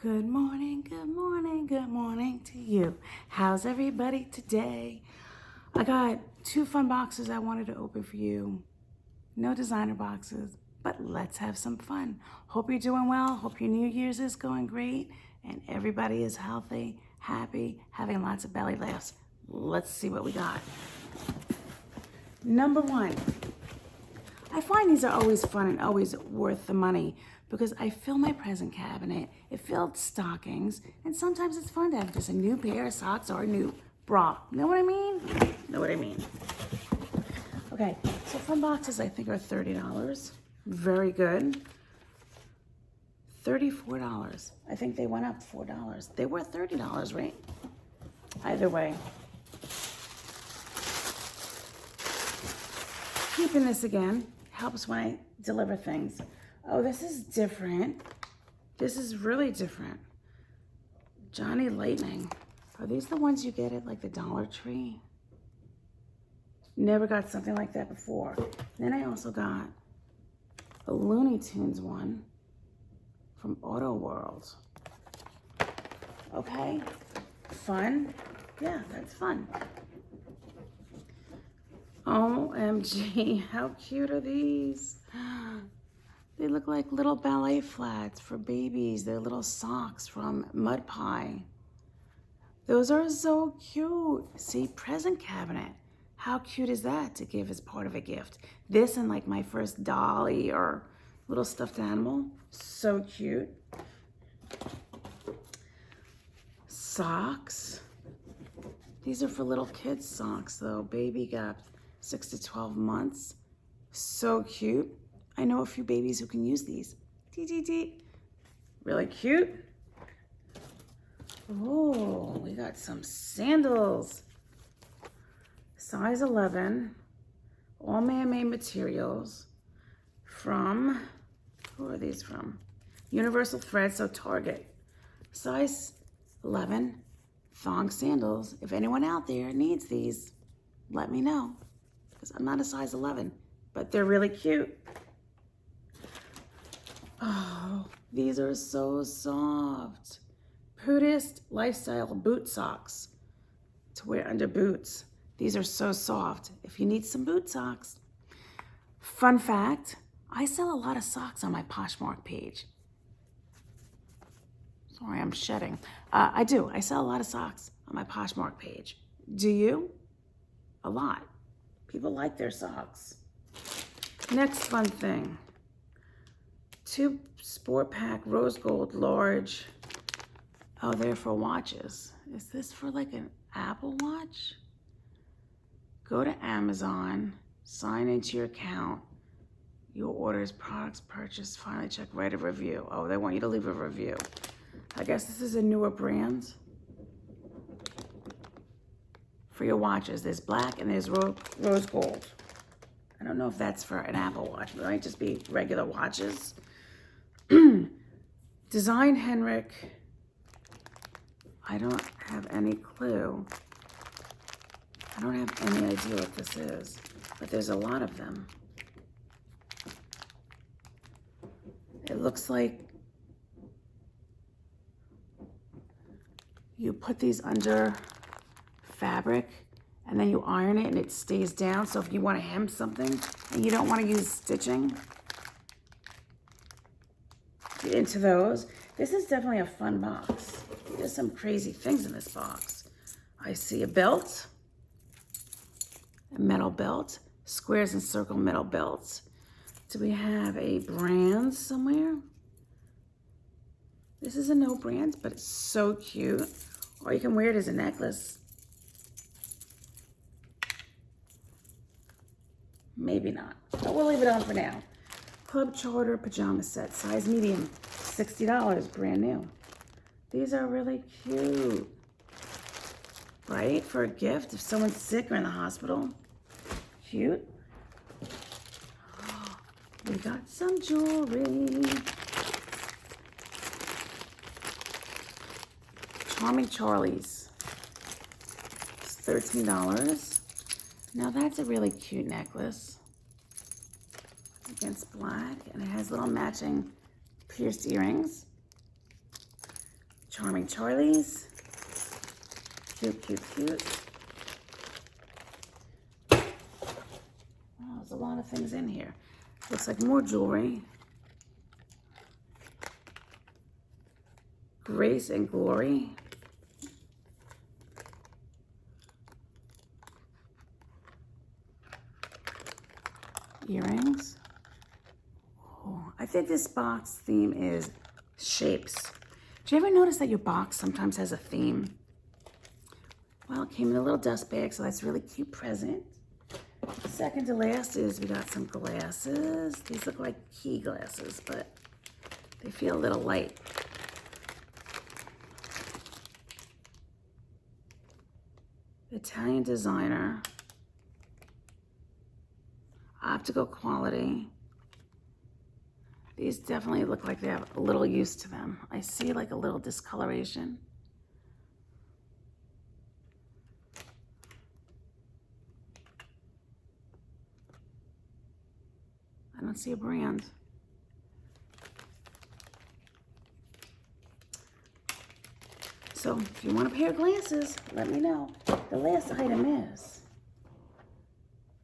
Good morning, good morning, good morning to you. How's everybody today? I got 2 fun boxes I wanted to open for you. No designer boxes, but let's have some fun. Hope you're doing well. Hope your New Year's is going great and everybody is healthy, happy, having lots of belly laughs. Let's see what we got. Number 1. I find these are always fun and always worth the money because I fill my present cabinet, it filled stockings, and sometimes it's fun to have just a new pair of socks or a new bra. Know what I mean? Know what I mean? Okay, so fun boxes I think are $30. Very good. $34. I think they went up $4. They were $30, right? Either way. Keeping this again helps when I deliver things. Oh, this is different. This is really different. Johnny Lightning. Are these the ones you get at like the Dollar Tree? Never got something like that before. Then I also got a Looney Tunes one from Auto World. Okay, fun. Yeah, that's fun. OMG, how cute are these? They look like little ballet flats for babies. They're little socks from Mud Pie. Those are so cute. See, present cabinet. How cute is that to give as part of a gift? This and like my first dolly or little stuffed animal. So cute. Socks. These are for little kids socks though. Baby gap 6 to 12 months. So cute. I know a few babies who can use these. Really cute. Oh, we got some sandals. Size 11. All man-made materials. From, who are these from? Universal Thread, so Target. Size 11. Thong sandals. If anyone out there needs these, let me know. Because I'm not a size 11, but they're really cute. Oh, these are so soft. Pudist Lifestyle boot socks to wear under boots. These are so soft. If you need some boot socks. Fun fact, I sell a lot of socks on my Poshmark page. Sorry, I'm shedding. I do. I sell a lot of socks on my Poshmark page. Do you? A lot. People like their socks. Next fun thing. 2 sport pack rose gold large. Oh, they're for watches. Is this for like an Apple Watch? Go to Amazon, sign into your account. Your orders, products purchased, finally check, write a review. Oh, they want you to leave a review. I guess this is a newer brand. For your watches, there's black and there's rose gold. I don't know if that's for an Apple Watch, but it might just be regular watches. Design Henrik. I don't have any clue. I don't have any idea what this is, but there's a lot of them. It looks like you put these under fabric and then you iron it and it stays down. So if you want to hem something and you don't want to use stitching, get into those. This is definitely a fun box. There's some crazy things in this box. I see a belt, a metal belt, squares and circle metal belts. Do we have a brand somewhere? This is a no brand, but it's so cute. Or you can wear it as a necklace. Maybe not, but we'll leave it on for now. Club Charter pajama set, size medium, $60, brand new. These are really cute, right? For a gift, if someone's sick or in the hospital. Cute. We got some jewelry. Charming Charlie's. It's $13. Now that's a really cute necklace. Against black, and it has little matching pierced earrings. Charming Charlies. Cute, cute, cute. Oh, there's a lot of things in here. Looks like more jewelry. Grace and Glory. Earrings. Oh, I think this box theme is shapes. Do you ever notice that your box sometimes has a theme? Well, it came in a little dust bag, so that's a really cute present. Second to last is we got some glasses. These look like key glasses, but they feel a little light. Italian designer. Optical quality. These definitely look like they have a little use to them. I see like a little discoloration. I don't see a brand. So if you want a pair of glasses, let me know. The last item is,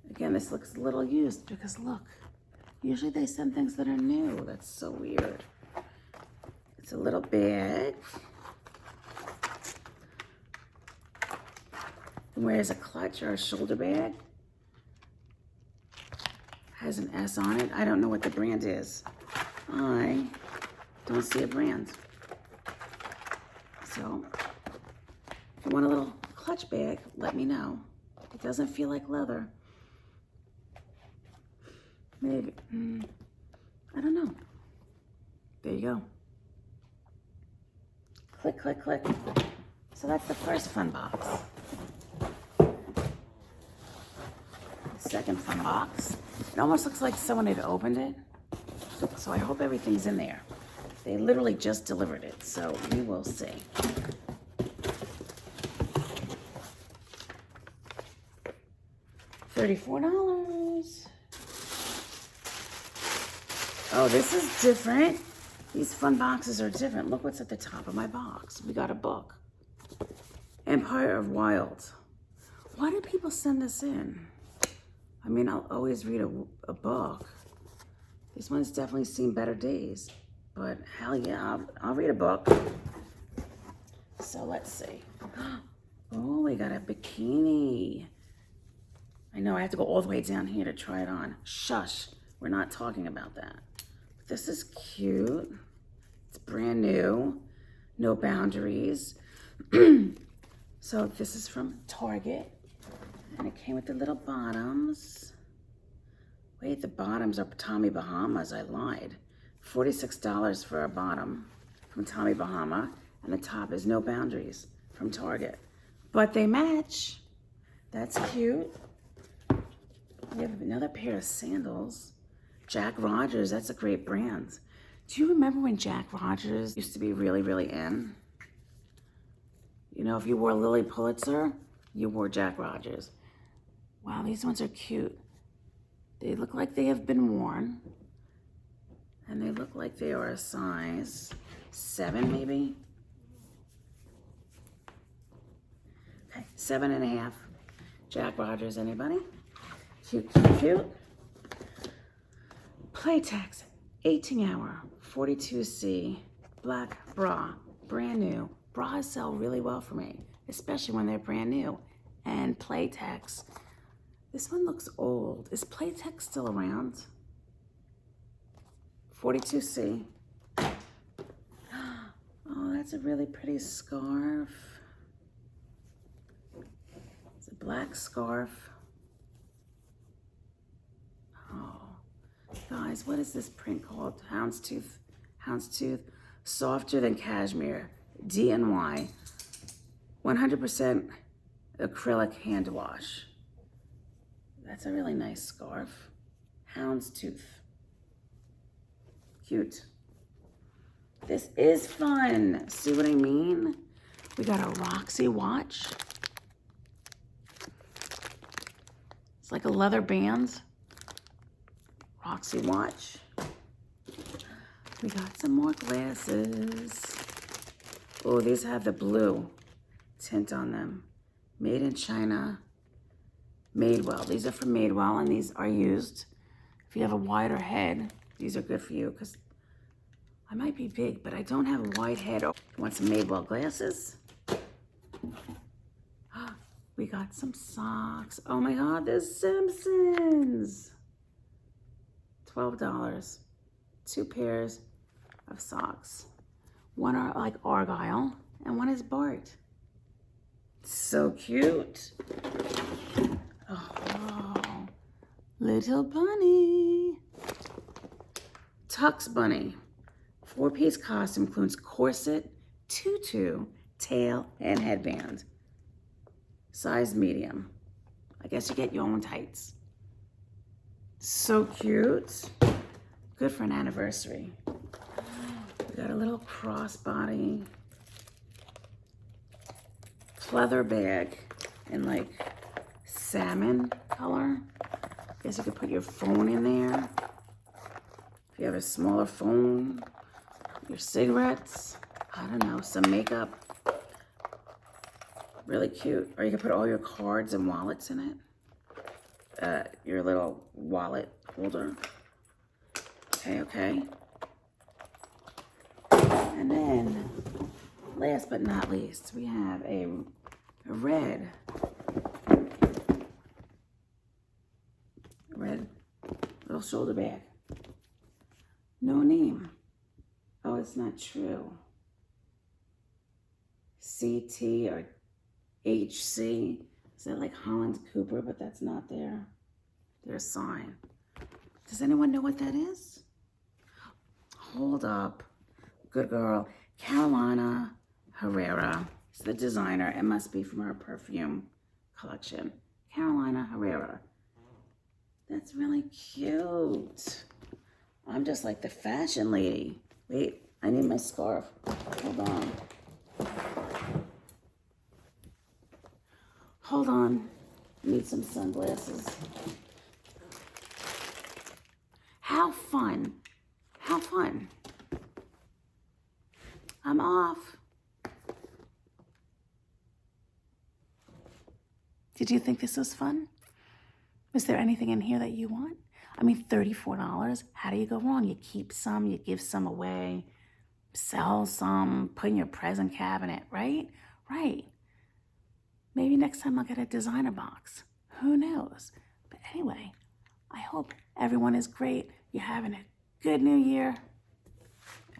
again, this looks a little used because look, usually they send things that are new. That's so weird. It's a little bag. It wears a clutch or a shoulder bag. Has an S on it. I don't know what the brand is. I don't see a brand. So if you want a little clutch bag, let me know. It doesn't feel like leather. Maybe, I don't know. There you go. Click, click, click. So that's the first fun box. The second fun box. It almost looks like someone had opened it. So I hope everything's in there. They literally just delivered it, so we will see. $34. Oh, this is different. These fun boxes are different. Look what's at the top of my box. We got a book. Empire of Wild. Why do people send this in? I mean, I'll always read a book. This one's definitely seen better days. But hell yeah, I'll read a book. So let's see. Oh, we got a bikini. I know I have to go all the way down here to try it on. Shush, we're not talking about that. But this is cute. It's brand new. No boundaries. So this is from Target. And it came with the little bottoms. Wait, the bottoms are Tommy Bahamas. I lied. $46 for a bottom from Tommy Bahama. And the top is No Boundaries from Target. But they match. That's cute. We have another pair of sandals. Jack Rogers, that's a great brand. Do you remember when Jack Rogers used to be really, really in? You know, if you wore Lily Pulitzer, you wore Jack Rogers. Wow, these ones are cute. They look like they have been worn. And they look like they are a size 7 maybe. Okay, 7.5. Jack Rogers, anybody? Cute, cute, cute. Playtex, 18-hour, 42C, black bra, brand new. Bras sell really well for me, especially when they're brand new. And Playtex. This one looks old. Is Playtex still around? 42C. Oh, that's a really pretty scarf. It's a black scarf. Oh, guys, what is this print called? Houndstooth. Houndstooth. Softer than cashmere. DNY. 100% acrylic hand wash. That's a really nice scarf. Houndstooth. Cute. This is fun. See what I mean? We got a Roxy watch. It's like a leather band. Roxy watch. We got some more glasses. Oh, these have the blue tint on them. Made in China. Madewell. These are from Madewell, and these are used. If you have a wider head, these are good for you, because I might be big, but I don't have a wide head. Oh, want some Madewell glasses? We got some socks. Oh my God, there's Simpsons. $12. 2 pairs of socks. One are like Argyle, and one is Bart. So cute. Oh, little bunny. Tux Bunny. 4-piece costume includes corset, tutu, tail, and headband. Size medium. I guess you get your own tights. So cute. Good for an anniversary. We got a little crossbody pleather bag in like salmon color. Guess you could put your phone in there. If you have a smaller phone, your cigarettes, I don't know, some makeup. Really cute. Or you could put all your cards and wallets in it. Your little wallet holder. Okay. And then, last but not least, we have a red little shoulder bag. No name. Oh, it's not true. CT or HC. Is that like Holland Cooper? But that's not their sign. Does anyone know what that is? Hold up. Good girl. Carolina Herrera is the designer. It must be from her perfume collection. Carolina Herrera. That's really cute. I'm just like the fashion lady. Wait, I need my scarf. Hold on. Hold on. I need some sunglasses. How fun. How fun. I'm off. Did you think this was fun? Was there anything in here that you want? I mean, $34, how do you go wrong? You keep some, you give some away, sell some, put in your present cabinet, right? Right. Maybe next time I'll get a designer box. Who knows? But anyway, I hope everyone is great. You're having a good new year.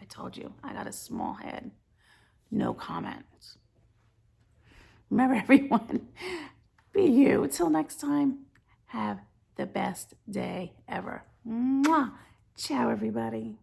I told you, I got a small head. No comments. Remember, everyone, be you. Until next time, have the best day ever. Mwah. Ciao, everybody.